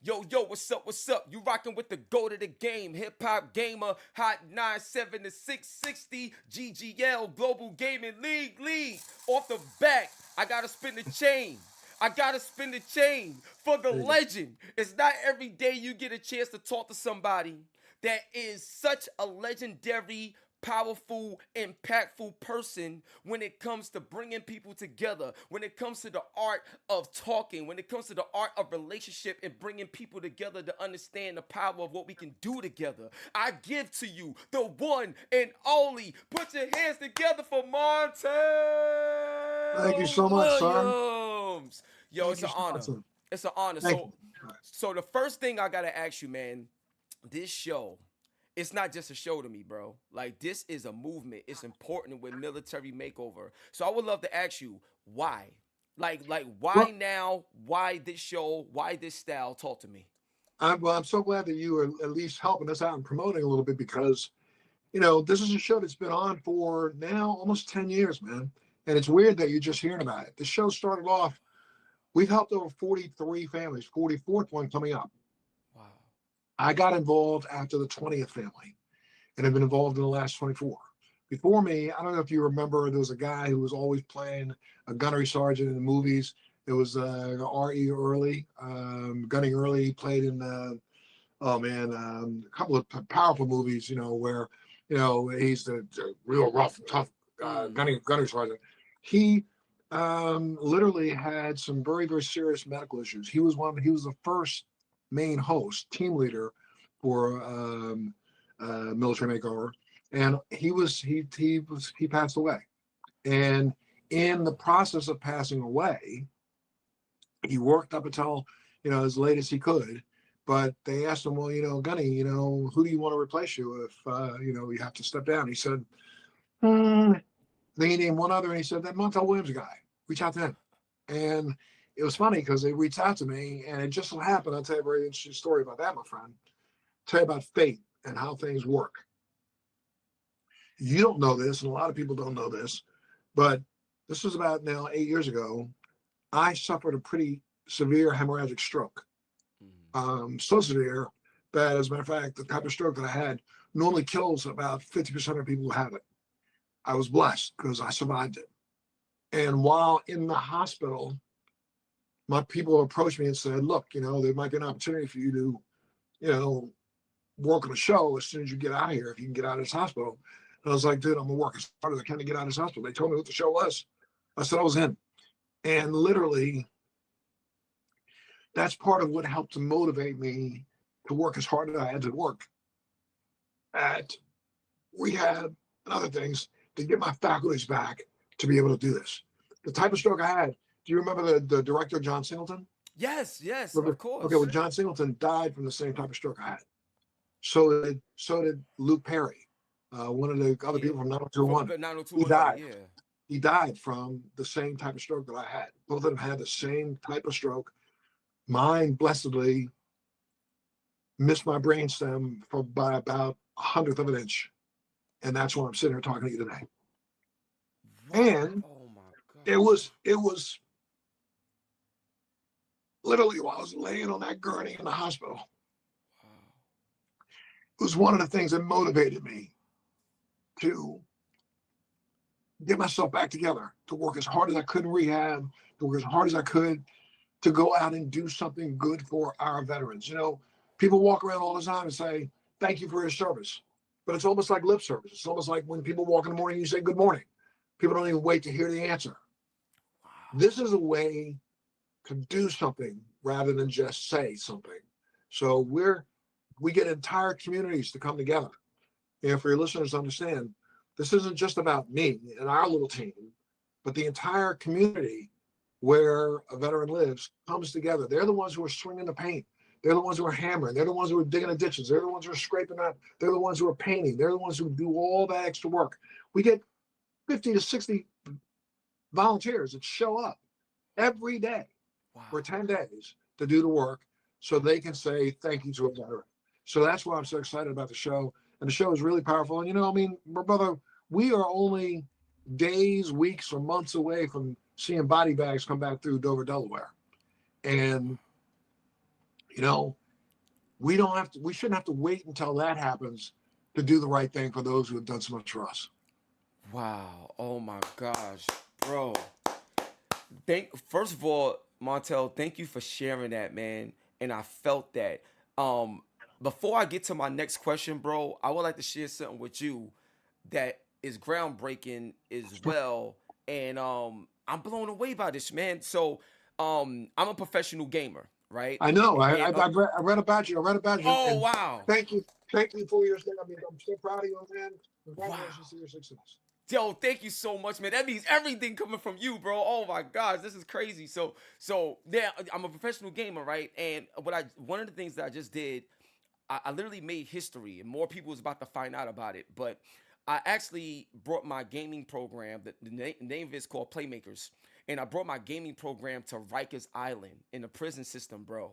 Yo, what's up, what's up? You rocking with the GOAT of the game, HipHopGamer, Hot 97 to 660, GGL, Global Gaming League. Off the back, I gotta spin the chain. I gotta spin the chain for the There you go. legend. It's not every day you get a chance to talk to somebody that is such a legendary, powerful, impactful person when it comes to bringing people together, when it comes to the art of talking, when it comes to the art of relationship and bringing people together to understand the power of what we can do together. I give to you the one and only. Put your hands together for Thank you Montel so much, sir. Williams. Yo, Thank it's you an so much, honor. sir. It's an honor. Thank So, you. All right. so the first thing I gotta ask you, man, this show, it's not just a show to me, bro. Like this is a movement. It's important with military makeover. So I would love to ask you why. Like why Well, now? Why this show? Why this style? Talk to me. I'm so glad that you are at least helping us out and promoting a little bit because, this is a show that's been on for now almost 10 years, man. And it's weird that you're just hearing about it. The show started off, we've helped over 43 families, 44th one coming up. Wow. I got involved after the 20th family and have been involved in the last 24. Before me, I don't know if you remember, there was a guy who was always playing a gunnery sergeant in the movies. It was R.E. Early, Gunning Early. He played in, oh man, a couple of powerful movies, where, he's the real rough, tough Mm. gunnery sergeant. He literally had some very, very serious medical issues. He was the first main host, team leader for Military Makeover, and he passed away. And in the process of passing away, he worked up until as late as he could. But they asked him, well, Gunny, who do you want to replace you if you have to step down? He said, hmm. Then he named one other, and he said that Montel Williams guy. Reach out to him. And it was funny because they reached out to me, and it just so happened. I'll tell you a very interesting story about that, my friend. Tell you about fate and how things work. You don't know this, and a lot of people don't know this, but this was about now 8 years ago. I suffered a pretty severe hemorrhagic stroke. Mm. So severe that, as a matter of fact, the type of stroke that I had normally kills about 50% of people who have it. I was blessed because I survived it. And while in the hospital, my people approached me and said, look, there might be an opportunity for you to, work on a show as soon as you get out of here, if you can get out of this hospital. And I was like, dude, I'm gonna work as hard as I can to get out of this hospital. They told me what the show was. I said I was in. And literally, that's part of what helped to motivate me to work as hard as I had to work at rehab and other things to get my faculties back to be able to do this. The type of stroke I had, do you remember the director, John Singleton? Yes, of Okay, well, course. John Singleton died from the same type of stroke I had. So did Luke Perry, one of the other Yeah. people from From 90210. the He 90210, died. yeah. He died from the same type of stroke that I had. Both of them had the same type of stroke. Mine, blessedly, missed my brainstem for by about a hundredth of an inch, and that's why I'm sitting here talking to you today. Wow. And Oh my it gosh. was it was literally while I was laying on that gurney in the hospital. Wow. It was one of the things that motivated me to get myself back together, to work as hard as I could in rehab, to work as hard as I could to go out and do something good for our veterans. People walk around all the time and say, thank you for your service. But it's almost like lip service. It's almost like when people walk in the morning, you say good morning. People don't even wait to hear the answer. Wow. This is a way to do something rather than just say something. So we get entire communities to come together. And for your listeners to understand, this isn't just about me and our little team, but the entire community where a veteran lives comes together. They're the ones who are swinging the paint. They're the ones who are hammering. They're the ones who are digging the ditches. They're the ones who are scraping up. They're the ones who are painting. They're the ones who do all that extra work. We get 50 to 60 volunteers that show up every day for Wow. 10 days to do the work so they can say thank you to a veteran. So that's why I'm so excited about the show. And the show is really powerful. And, my brother, we are only days, weeks, or months away from seeing body bags come back through Dover, Delaware. And You know, we shouldn't have to wait until that happens to do the right thing for those who have done so much for us. Wow. Oh my gosh, bro. Thank first of all, Montel, thank you for sharing that, man. And I felt that. Um, Before I get to my next question, bro, I would like to share something with you that is groundbreaking as well. And I'm blown away by this, man. So I'm a professional gamer, right? I know. And I read about you. I read about you, oh and wow. thank you, thank you for your thing. I mean, I'm so proud of you, man. Wow. Congratulations to your success. Yo, thank you so much, man. That means everything coming from you, bro. Oh my gosh, this is crazy. So yeah, I'm a professional gamer, right? And one of the things that I just did, I literally made history, and more people was about to find out about it. But I actually brought my gaming program. The name of it's called Playmakers, and I brought my gaming program to Rikers Island in the prison system, bro.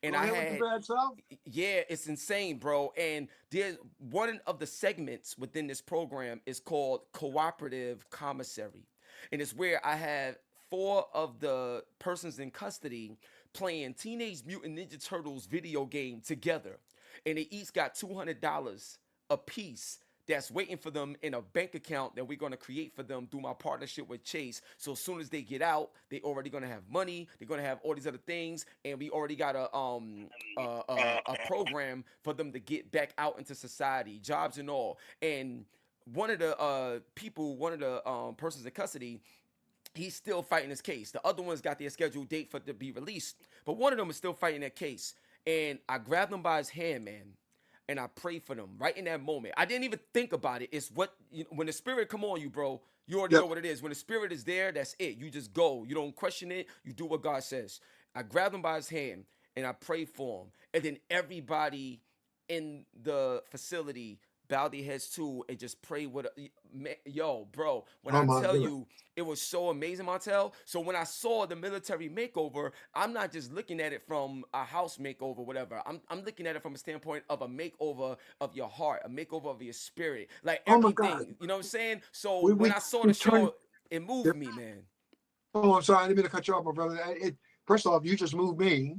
And Go I ahead with your had bad self. yeah, it's insane, bro. And there's one of the segments within this program is called cooperative commissary. And it's where I have four of the persons in custody playing Teenage Mutant Ninja Turtles video game together. And they each got $200 a piece that's waiting for them in a bank account that we're going to create for them through my partnership with Chase. So as soon as they get out, they already going to have money. They're going to have all these other things, and we already got a program for them to get back out into society, jobs and all. And one of the one of the persons in custody, he's still fighting his case. The other one's got their scheduled date for to be released, but one of them is still fighting that case. And I grabbed him by his hand, man, and I prayed for them right in that moment. I didn't even think about it. It's what when the spirit come on you, bro. You already know Yep. what it is. When the spirit is there, that's it. You just go. You don't question it. You do what God says. I grabbed him by his hand and I prayed for him. And then everybody in the facility bowed their heads too and just prayed with yo, bro. When Oh I my tell goodness. you, it was so amazing, Montel. So when I saw the military makeover, I'm not just looking at it from a house makeover, whatever. I'm looking at it from a standpoint of a makeover of your heart, a makeover of your spirit, like Oh my God. everything. You know what I'm saying? So We when we I saw the we turned. show, it moved Yep. me, man. Oh, I'm sorry. I didn't mean to cut you off, my brother. First off, you just moved me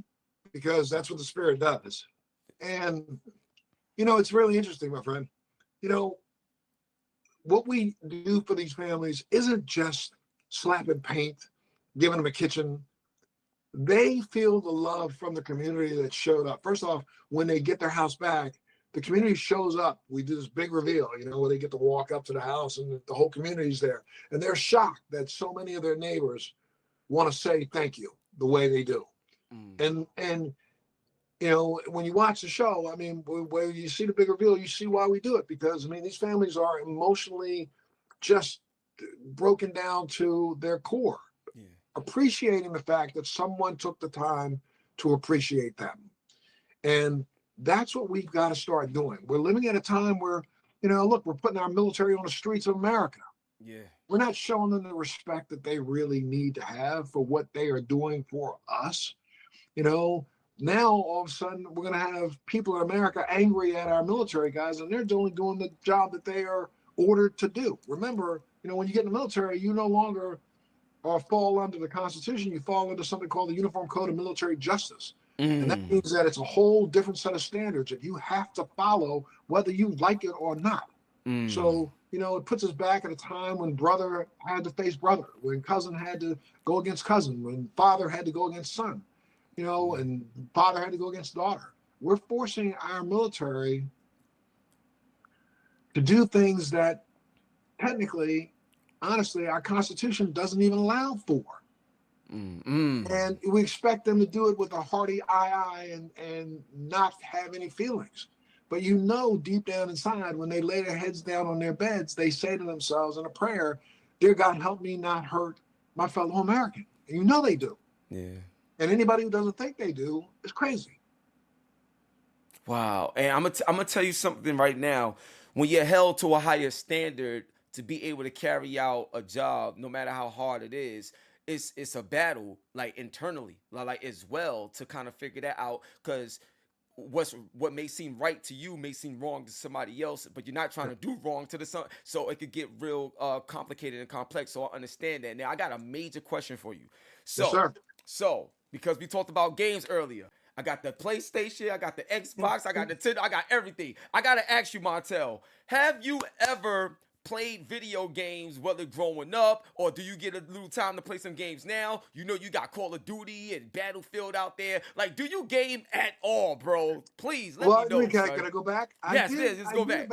because that's what the spirit does. And it's really interesting, my friend. You know, what we do for these families isn't just slapping paint, giving them a kitchen. They feel the love from the community that showed up. First off, when they get their house back, the community shows up. We do this big reveal, where they get to walk up to the house and the whole community's there. And they're shocked that so many of their neighbors want to say thank you the way they do. Mm, And when you watch the show, I mean, where you see the big reveal, you see why we do it. Because, I mean, these families are emotionally just broken down to their core, yeah. appreciating the fact that someone took the time to appreciate them. And that's what we've got to start doing. We're living at a time where, look, we're putting our military on the streets of America. Yeah. We're not showing them the respect that they really need to have for what they are doing for us. You know, Now all of a sudden we're going to have people in America angry at our military guys, and they're only doing the job that they are ordered to do. Remember, when you get in the military, you no longer fall under the Constitution. You fall under something called the Uniform Code of Military Justice. And that Mm, means that it's a whole different set of standards that you have to follow, whether you like it or not. mm, So, it puts us back at a time when brother had to face brother, when cousin had to go against cousin, when father had to go against son, and father had to go against daughter. We're forcing our military to do things that technically, honestly, our Constitution doesn't even allow for. mm, mm. And we expect them to do it with a hearty aye and not have any feelings. But deep down inside, when they lay their heads down on their beds, they say to themselves in a prayer, "Dear God, help me not hurt my fellow American." And they do. Yeah. And anybody who doesn't think they do is crazy. Wow. And I'm gonna tell you something right now. When you're held to a higher standard to be able to carry out a job, no matter how hard it is, it's a battle, like internally, like as well, to kind of figure that out. Because what may seem right to you may seem wrong to somebody else, but you're not trying to do wrong to the son. So it could get real complicated and complex. So I understand that. Now I got a major question for you. Yes, So sir. so because we talked about games earlier, I got the PlayStation, I got the Xbox, I got Nintendo, I got everything. I gotta ask you, Montel, have you ever played video games, whether growing up, or do you get a little time to play some games now? You know you got Call of Duty and Battlefield out there. Like, do you game at all, bro? Please let me Well, know, can son. I go back? Yes, let's go back.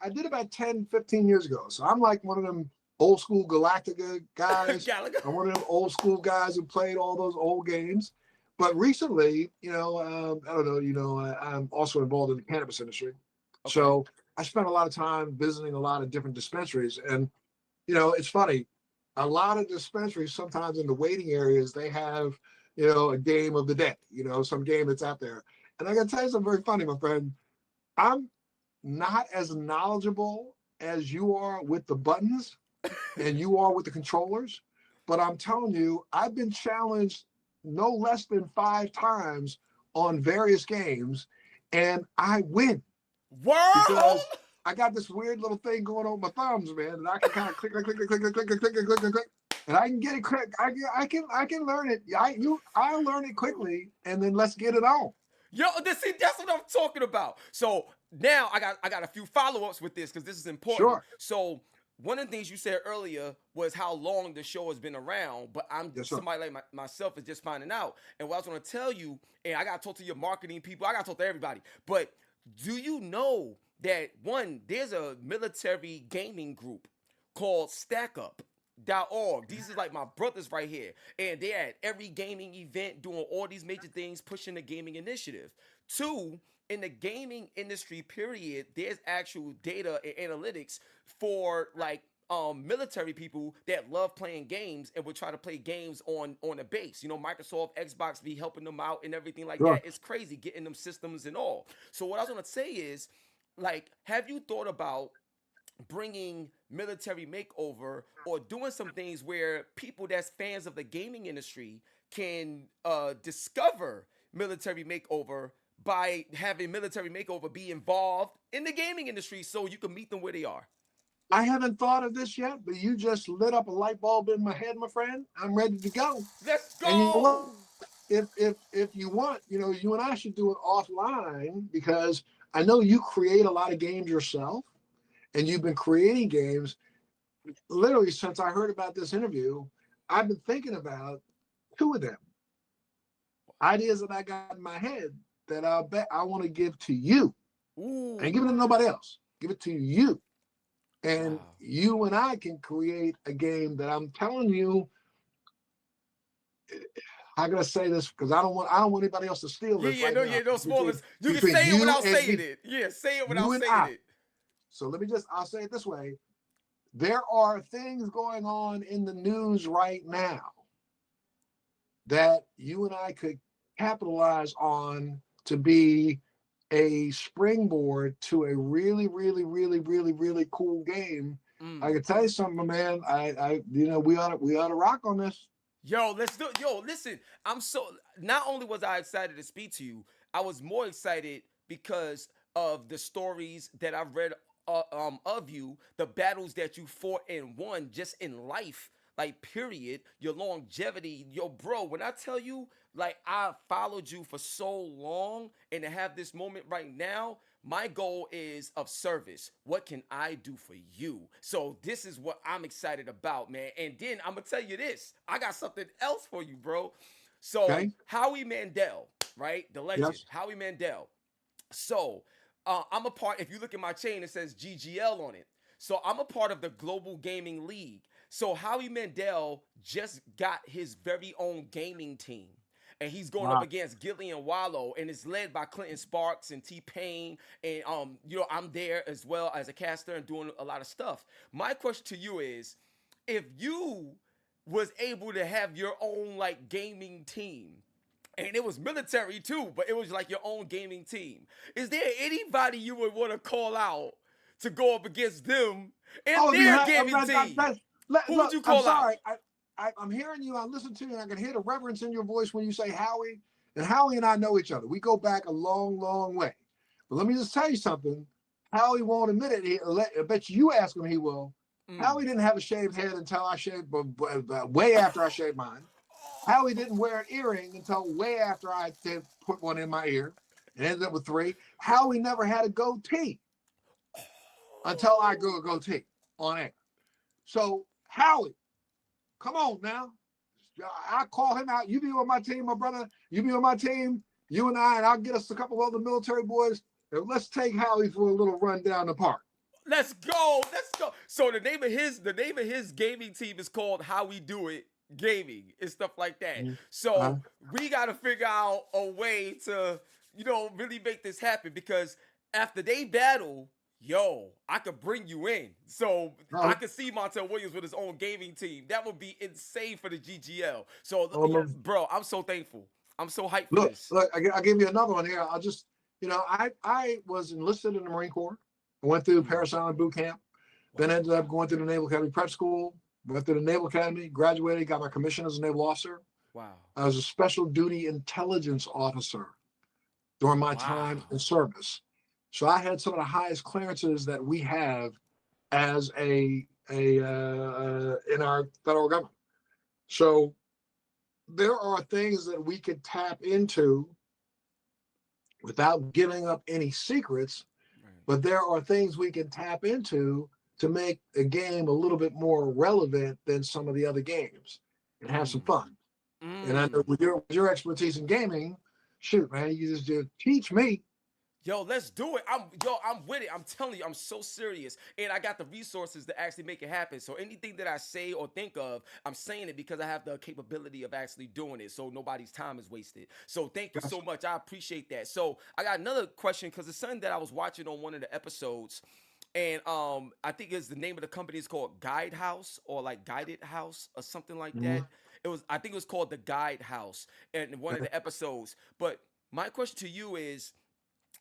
I did about 10, 15 years ago. So I'm like one of them old school Galactica guys. Galaga. I'm one of them old school guys who played all those old games. But recently, I don't know, I'm also involved in the cannabis industry. Okay. So I spent a lot of time visiting a lot of different dispensaries. And, it's funny. A lot of dispensaries, sometimes in the waiting areas, they have, a game of the day, some game that's out there. And I got to tell you something very funny, my friend. I'm not as knowledgeable as you are with the buttons and you are with the controllers. But I'm telling you, I've been challenged no less than 5 times on various games, and I win. Word! Because I got this weird little thing going on with my thumbs, man, and I can kind of click, and I can get it quick. I can learn it. I'll learn it quickly, and then let's get it on. Yo, that's what I'm talking about. So now I got a few follow-ups with this because this is important. Sure. So one of the things you said earlier was how long the show has been around, but somebody like myself is just finding out. And what I was going to tell you, and I got to talk to your marketing people, I got to talk to everybody, but do you know that, one, there's a military gaming group called StackUp.org. These are like my brothers right here. And they're at every gaming event doing all these major things, pushing the gaming initiative. 2, in the gaming industry, period, there's actual data and analytics for like military people that love playing games and would try to play games on a base. Microsoft, Xbox be helping them out and everything like that. It's crazy getting them systems and all. So what I was going to say is, like, have you thought about bringing Military Makeover or doing some things where people that's fans of the gaming industry can discover Military Makeover by having Military Makeover be involved in the gaming industry so you can meet them where they are? I haven't thought of this yet, but you just lit up a light bulb in my head, my friend. I'm ready to go. Let's go. And you know what? If you want, you and I should do it offline, because I know you create a lot of games yourself, and you've been creating games literally since I heard about this interview. I've been thinking about 2 of them. Ideas that I got in my head that I'll bet I want to give to you. Ooh. I ain't giving it to nobody else. Give it to you. And you and I can create a game that I'm telling you. How can I say this? Because I don't want anybody else to steal this. No spoilers. You can say it without saying it. Yeah, say it without saying it. So I'll say it this way. There are things going on in the news right now that you and I could capitalize on to be a springboard to a really, really, really, really, really cool game. I can tell you something, man. We ought to rock on this. Yo, let's do it. Yo, listen, not only was I excited to speak to you, I was more excited because of the stories that I've read of you, the battles that you fought and won just in life, like, period, your longevity. Yo, bro, when I tell you, like, I followed you for so long, and to have this moment right now, my goal is of service. What can I do for you? So this is what I'm excited about, man. And then I'm going to tell you this. I got something else for you, bro. So Howie Mandel, right? The legend, yes. Howie Mandel. So I'm a part, if you look at my chain, it says GGL on it. So I'm a part of the Global Gaming League. So Howie Mandel just got his very own gaming team. And he's going up against Gillian Wallow, and it's led by Clinton Sparks and T-Pain. And, I'm there as well as a caster and doing a lot of stuff. My question to you is, if you was able to have your own, like, gaming team, and it was military too, but it was like your own gaming team, is there anybody you would want to call out to go up against them and their gaming team? Who would you call out? I'm hearing you, I listen to you, and I can hear the reverence in your voice when you say Howie. And Howie and I know each other. We go back a long, long way. But let me just tell you something. Howie won't admit it. I bet you ask him, he will. Howie didn't have a shaved head until I shaved, way after I shaved mine. Howie didn't wear an earring until way after I did put one in my ear and ended up with 3. Howie never had a goatee until I grew a goatee on air. So, Howie, come on now. I call him out. You be on my team, my brother. You be on my team. You and I'll get us a couple of other military boys. And let's take Howie for a little run down the park. Let's go. Let's go. So the name of his gaming team is called How We Do It Gaming and stuff like that. Uh-huh. So we got to figure out a way to, really make this happen because after they battle, yo, I could bring you in. So I could see Montel Williams with his own gaming team. That would be insane for the GGL. So, bro, I'm so thankful. I'm so hyped for this. Look, I'll give you another one here. I'll just, I was enlisted in the Marine Corps. I went through Parris Island boot camp, then ended up going through the Naval Academy prep school, went through the Naval Academy, graduated, got my commission as a naval officer. Wow. I was a special duty intelligence officer during my time in service. So I had some of the highest clearances that we have as in our federal government. So there are things that we could tap into without giving up any secrets, but there are things we can tap into to make a game a little bit more relevant than some of the other games and have some fun. And I know with your expertise in gaming, shoot, man, you just teach me. Yo, let's do it. I'm with it. I'm telling you, I'm so serious. And I got the resources to actually make it happen. So anything that I say or think of, I'm saying it because I have the capability of actually doing it. So nobody's time is wasted. So thank you so much. I appreciate that. So I got another question because it's something that I was watching on one of the episodes. And I think it's the name of the company is called Guide House or like Guided House or something like that. I think it was called the Guide House in one of the episodes. But my question to you is,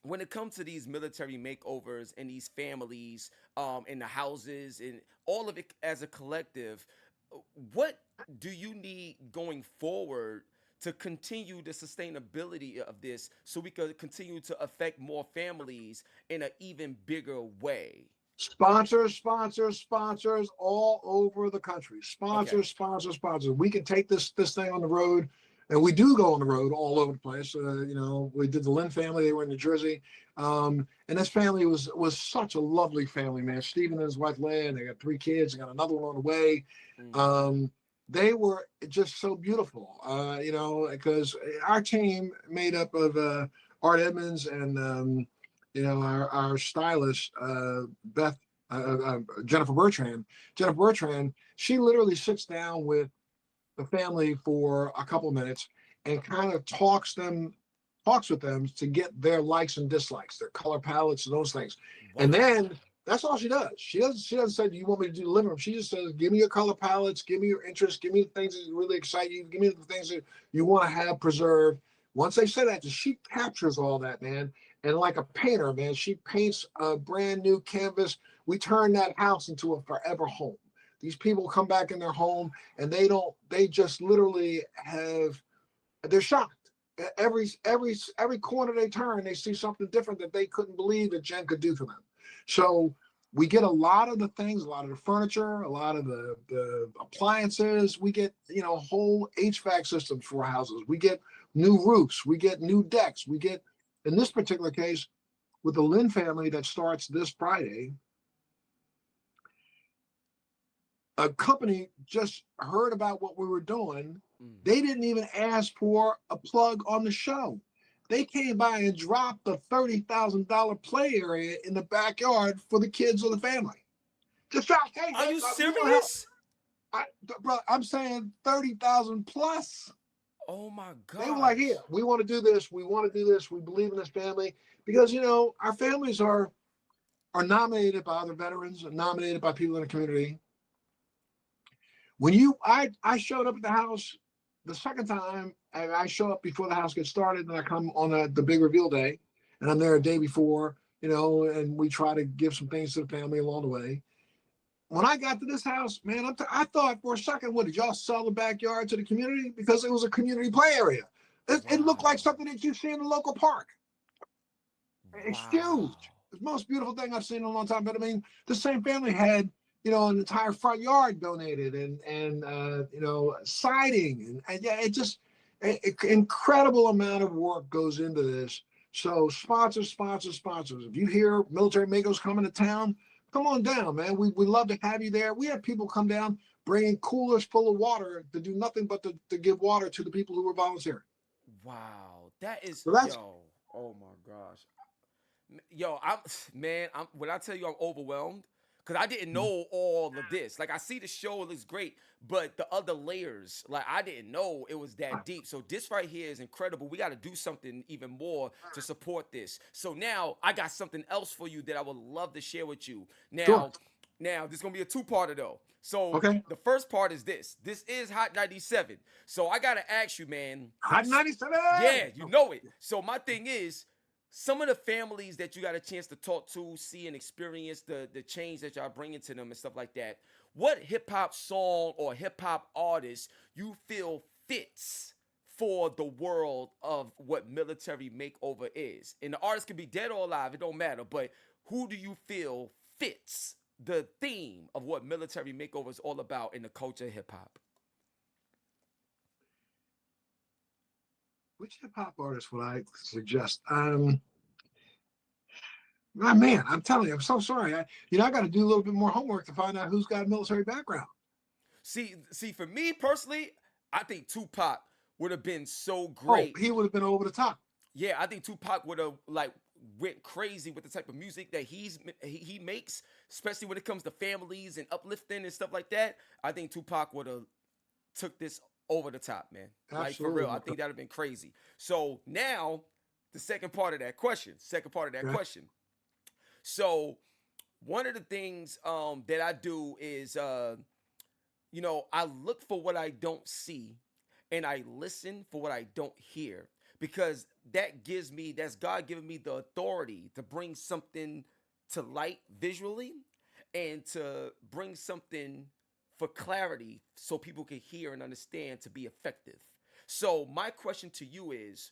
when it comes to these military makeovers and these families and the houses and all of it as a collective, what do you need going forward to continue the sustainability of this so we could continue to affect more families in an even bigger way? Sponsors all over the country. Sponsors. We can take this thing on the road. And we do go on the road all over the place. We did the Lynn family. They were in New Jersey. And this family was such a lovely family, man. Stephen and his wife, Leah, and they got 3 kids. They got another one on the way. They were just so beautiful, because our team made up of Art Edmonds and, our stylist, Jennifer Bertrand. Jennifer Bertrand, she literally sits down with the family for a couple of minutes and kind of talks with them to get their likes and dislikes, their color palettes and those things. Wow. And then that's all she does. She doesn't say, do you want me to do the living room? She just says, give me your color palettes, give me your interests, give me the things that really excite you, give me the things that you want to have preserved. Once they say that, she captures all that, man. And like a painter, man, she paints a brand new canvas. We turn that house into a forever home. These people come back in their home and they just literally they're shocked. Every corner they turn, they see something different that they couldn't believe that Jen could do for them. So we get a lot of the things, a lot of the furniture, a lot of the appliances. We get, whole HVAC systems for houses. We get new roofs. We get new decks. We get, in this particular case, with the Lynn family that starts this Friday, a company just heard about what we were doing. They didn't even ask for a plug on the show. They came by and dropped the $30,000 play area in the backyard for the kids of the family. Just drop, hey, are you serious? Bro, I'm saying 30,000 plus. Oh my God. They were like, here, we want to do this. We want to do this. We believe in this family because, our families are nominated by other veterans, are nominated by people in the community. When I showed up at the house the second time, and I show up before the house gets started, and I come on the big reveal day, and I'm there a day before, and we try to give some things to the family along the way. When I got to this house, man, I thought for a second, what, did y'all sell the backyard to the community? Because it was a community play area. It looked like something that you see in the local park. It's huge. It's the most beautiful thing I've seen in a long time. But I mean, the same family had an entire front yard donated, and siding, and yeah, it just incredible amount of work goes into this. So sponsors. If you hear Military Makeover's coming to town, come on down, man. We love to have you there. We have people come down bringing coolers full of water to do nothing but to give water to the people who were volunteering. Wow, that is So that's yo. Oh my gosh, yo, I'm man. I'm when I tell you I'm overwhelmed because I didn't know all of this. Like I see the show, it looks great, but the other layers, like I didn't know it was that deep. So this right here is incredible. We got to do something even more to support this. So now I got something else for you that I would love to share with you. sure. Now this is gonna be a two-parter though. So Okay. the first part is this. This is Hot 97. So I gotta ask you, man. Hot 97. Yeah, you know it. So my thing is, some of the families that you got a chance to talk to, see and experience the change that y'all bringing to them and stuff like that. What hip hop song or hip hop artist you feel fits for the world of what Military Makeover is? And the artist can be dead or alive, it don't matter. But who do you feel fits the theme of what Military Makeover is all about in the culture of hip hop? Which hip hop artist would I suggest? Man, I'm telling you, I'm so sorry. I got to do a little bit more homework to find out who's got a military background. See, for me personally, I think Tupac would have been so Oh, great. he would have been over the top. Yeah, I think Tupac would have like went crazy with the type of music that he makes, especially when it comes to families and uplifting and stuff like that. I think Tupac would have took this over the top, man. Like for Absolutely. real, I think that'd have been crazy. So now the second part of that question. Yeah. So one of the things that I do is I look for what I don't see and I listen for what I don't hear because that's God giving me the authority to bring something to light visually and to bring something for clarity so people can hear and understand to be effective. So my question to you is,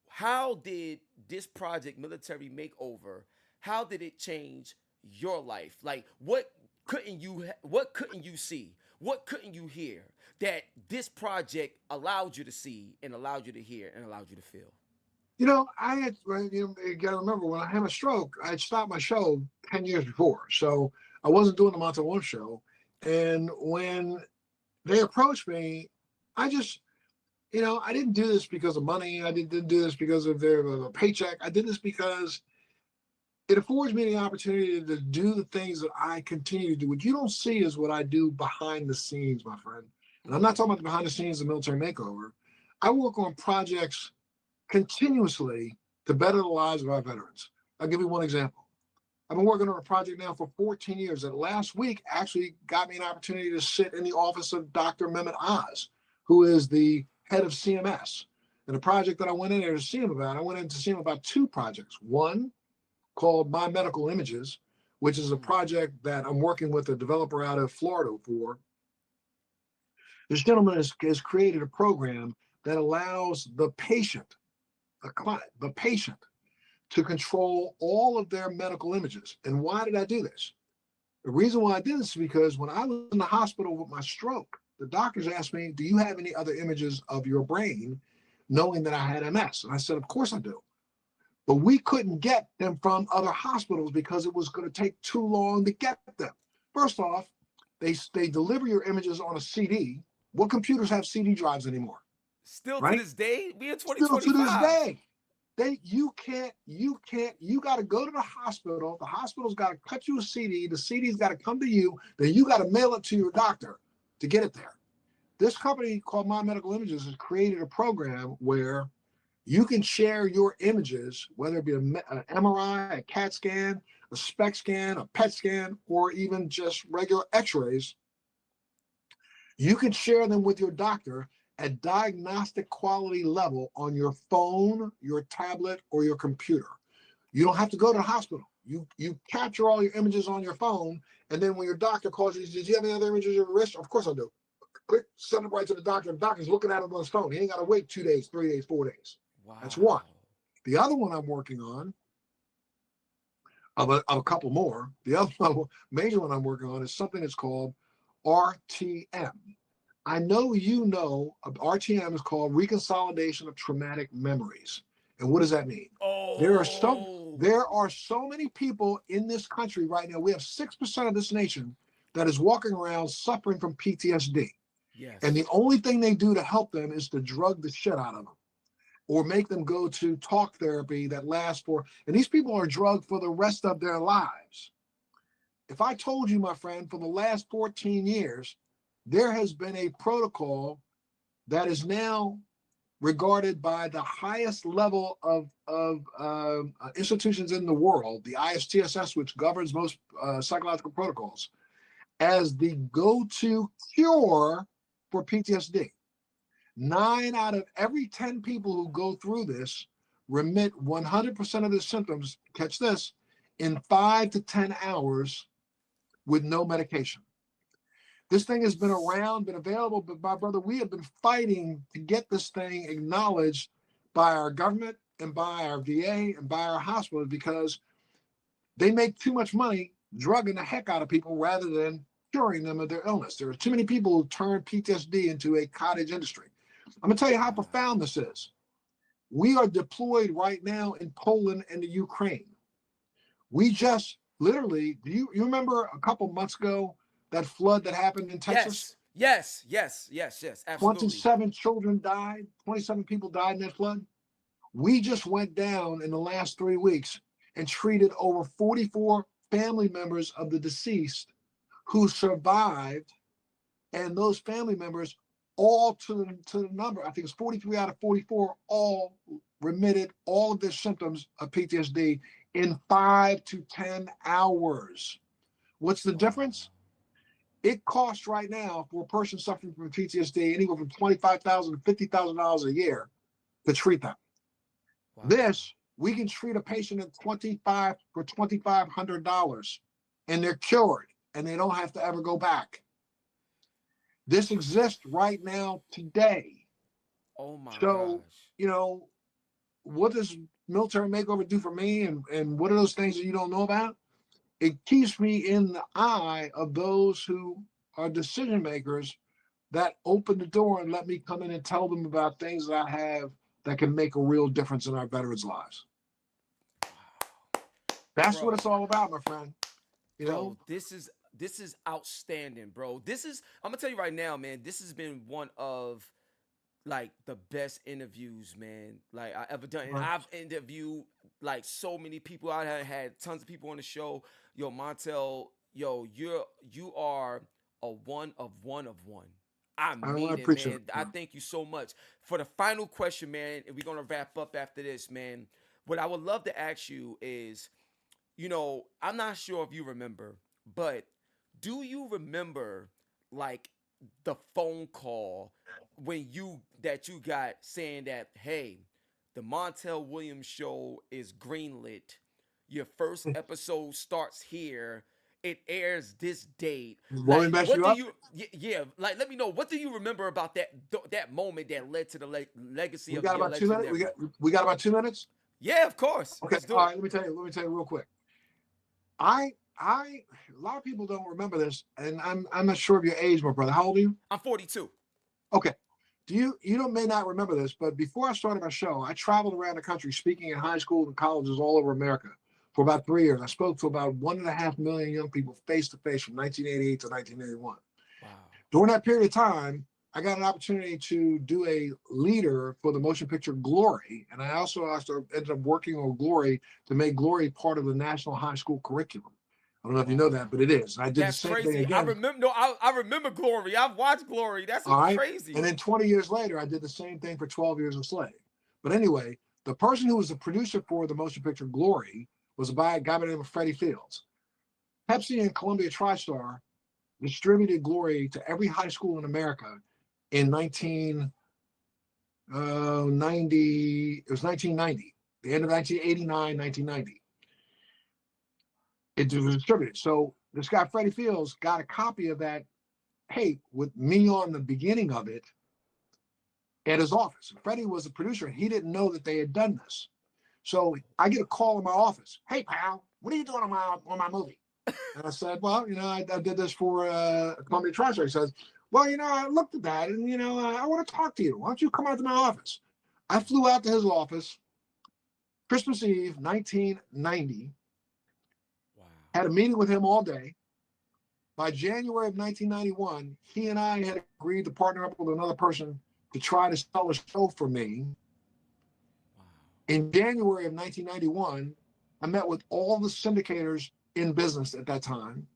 how did this project Military Makeover, how did it change your life? Like what couldn't you see? What couldn't you hear that this project allowed you to see and allowed you to hear and allowed you to feel? I had, you got to remember when I had a stroke, I had stopped my show 10 years before. So I wasn't doing the Montel Williams show. And when they approached me, I just, I didn't do this because of money. I didn't do this because of their paycheck. I did this because it affords me the opportunity to do the things that I continue to do. What you don't see is what I do behind the scenes, my friend. And I'm not talking about the behind the scenes of Military Makeover. I work on projects continuously to better the lives of our veterans. I'll give you one example. I've been working on a project now for 14 years that last week actually got me an opportunity to sit in the office of Dr. Mehmet Oz, who is the head of CMS. And the project that I went in there to see him about, I went in to see him about two projects. One called My Medical Images, which is a project that I'm working with a developer out of Florida for. This gentleman has created a program that allows the patient, the client, the patient, to control all of their medical images. And why did I do this? The reason why I did this is because when I was in the hospital with my stroke, the doctors asked me, do you have any other images of your brain, knowing that I had MS? And I said, of course I do. But we couldn't get them from other hospitals because it was going to take too long to get them. First off, they deliver your images on a CD. What computers have CD drives anymore? Still to Right? this day, we in Still to 2025. this day. You got to go to the hospital. The hospital's got to cut you a CD. The CD's got to come to you. Then you got to mail it to your doctor to get it there. This company called My Medical Images has created a program where you can share your images, whether it be an MRI, a CAT scan, a SPECT scan, a PET scan, or even just regular x-rays. You can share them with your doctor at diagnostic quality level on your phone, your tablet, or your computer. You don't have to go to the hospital. You capture all your images on your phone, and then when your doctor calls you, did you have any other images of your wrist? Of course I do. Click, send it right to the doctor. The doctor's looking at it on his phone. He ain't got to wait 2 days, 3 days, 4 days. Wow. That's one. The other one I'm working on, of a couple more. The other one, major one I'm working on is something that's called RTM. I know you know RTM is called Reconsolidation of Traumatic Memories. And what does that mean? There are some Oh, there are so many people in this country right now. We have 6% of this nation that is walking around suffering from PTSD. And the yes. only thing they do to help them is to drug the shit out of them or make them go to talk therapy that lasts and these people are drugged for the rest of their lives. If I told you, my friend, for the last 14 years, there has been a protocol that is now regarded by the highest level of institutions in the world, the ISTSS, which governs most psychological protocols, as the go-to cure for PTSD. 9 out of every 10 people who go through this remit 100% of the symptoms, catch this, in 5 to 10 hours with no medication. This thing has been around, been available, but my brother, we have been fighting to get this thing acknowledged by our government and by our VA and by our hospitals because they make too much money drugging the heck out of people rather than curing them of their illness. There are too many people who turn PTSD into a cottage industry. I'm going to tell you how profound this is. We are deployed right now in Poland and the Ukraine. We just literally, do you remember a couple months ago that flood that happened in Texas? Yes. Absolutely. 27 children died, 27 people died in that flood. We just went down in the last 3 weeks and treated over 44 family members of the deceased who survived. And those family members, all to the number, I think it's 43 out of 44, all remitted all of their symptoms of PTSD in 5 to 10 hours. What's the difference? It costs right now for a person suffering from PTSD anywhere from $25,000 to $50,000 a year to treat them. Wow. This, we can treat a patient at for $2,500 and they're cured and they don't have to ever go back. This exists right now today. Oh my so, gosh. You know, what does Military Makeover do for me? And what are those things that you don't know about? It keeps me in the eye of those who are decision makers that open the door and let me come in and tell them about things that I have that can make a real difference in our veterans' lives. That's what it's all about, my friend. You know, this is outstanding, bro. I'm gonna tell you right now, man. This has been one of like the best interviews, man, like I ever done. And I've interviewed like so many people. I had tons of people on the show. Yo, Montel, yo, you are a one of one. I mean it, man. I thank you so much. For the final question, man, and we're gonna wrap up after this, man. What I would love to ask you is, you know, I'm not sure if you remember, but do you remember like the phone call when you got saying that, hey, the Montel Williams show is greenlit. Your first episode starts here. It airs this date. Like, what do you? Yeah, like let me know. What do you remember about that moment that led to the legacy of your legendary? We got about 2 minutes. Yeah, of course. Okay, all right. Let me tell you real quick. A lot of people don't remember this, and I'm not sure of your age, my brother. How old are you? I'm 42. Okay. You may not remember this, but before I started my show, I traveled around the country speaking in high schools and colleges all over America for about 3 years. I spoke to about 1.5 million young people face to face from 1988 to 1981. Wow. During that period of time, I got an opportunity to do a leader for the motion picture Glory, and I also ended up working on Glory to make Glory part of the national high school curriculum. I don't know if you know that, but it is. I did the same thing again. I remember Glory. I've watched Glory. That's crazy. And then 20 years later, I did the same thing for 12 Years a Slave. But anyway, the person who was the producer for the motion picture Glory was a guy by the name of Freddie Fields. Pepsi and Columbia TriStar distributed Glory to every high school in America in 1990. It was 1990, the end of 1989, 1990. It was distributed. So this guy, Freddie Fields, got a copy of that tape with me on the beginning of it at his office. Freddie was a producer, and he didn't know that they had done this. So I get a call in my office. Hey, pal, what are you doing on my movie? And I said, well, I did this for Columbia Transfer. He says, well, I looked at that and, I want to talk to you. Why don't you come out to my office? I flew out to his office, Christmas Eve, 1990, Wow. had a meeting with him all day. By January of 1991, he and I had agreed to partner up with another person to try to sell a show for me. Wow. In January of 1991, I met with all the syndicators in business at that time.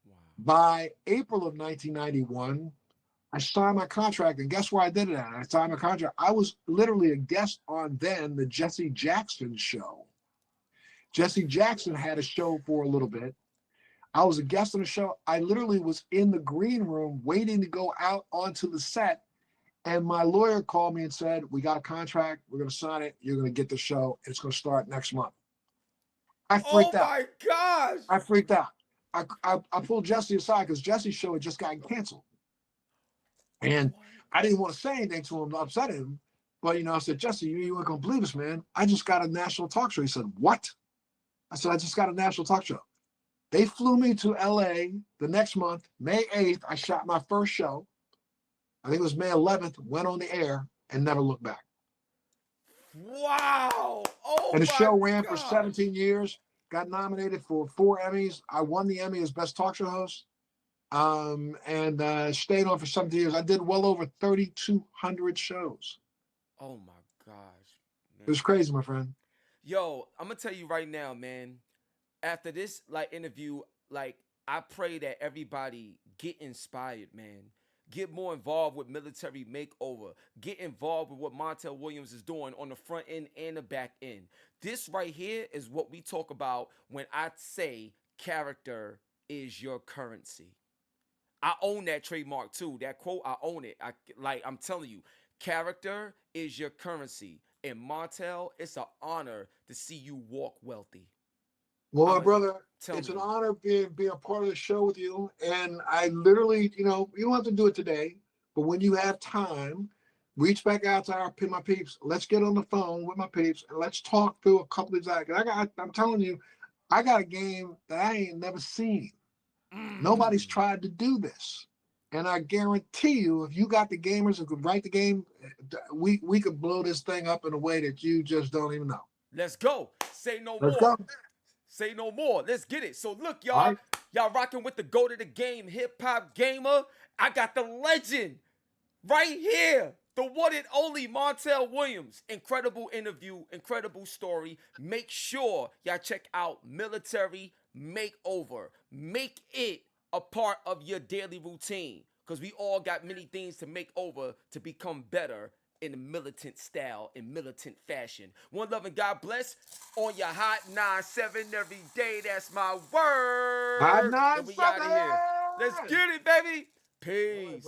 Wow. By April of 1991, I signed my contract, and guess where I did it at? I signed my contract. I was literally a guest on then the Jesse Jackson show. Jesse Jackson had a show for a little bit. I was a guest on the show. I literally was in the green room waiting to go out onto the set. And my lawyer called me and said, we got a contract. We're going to sign it. You're going to get the show. It's going to start next month. I freaked out. Oh my gosh. I freaked out. I pulled Jesse aside because Jesse's show had just gotten canceled. And I didn't want to say anything to him to upset him. But, I said, Jesse, you ain't going to believe this, man. I just got a national talk show. He said, what? I said, I just got a national talk show. They flew me to LA the next month, May 8th. I shot my first show. I think it was May 11th, went on the air and never looked back. Wow. Oh, and the show ran gosh. for 17 years, got nominated for 4 Emmys. I won the Emmy as Best Talk Show Host and stayed on for 17 years. I did well over 3,200 shows. Oh, my gosh. Man. It was crazy, my friend. Yo, I'm going to tell you right now, man. After this interview, I pray that everybody get inspired, man. Get more involved with Military Makeover. Get involved with what Montel Williams is doing on the front end and the back end. This right here is what we talk about when I say character is your currency. I own that trademark too. That quote, I own it. I'm telling you, character is your currency. And Montel, it's an honor to see you walk wealthy. Well, my brother, it's an honor being a part of the show with you. And I literally, you don't have to do it today, but when you have time, reach back out to my peeps. Let's get on the phone with my peeps and let's talk through a couple of things. I'm telling you, I got a game that I ain't never seen. Nobody's tried to do this. And I guarantee you, if you got the gamers who could write the game, we could blow this thing up in a way that you just don't even know. Let's go. Say no more. Let's go. Say no more. Let's get it. So look, y'all. Right. Y'all rocking with the GOAT of the game, HipHopGamer. I got the legend right here. The one and only Montel Williams. Incredible interview. Incredible story. Make sure y'all check out Military Makeover. Make it a part of your daily routine. Because we all got many things to make over to become better in a militant style, in militant fashion. One love and God bless on your Hot 9-7 every day. That's my word. Hot 9-7. Let's get it, baby. Peace.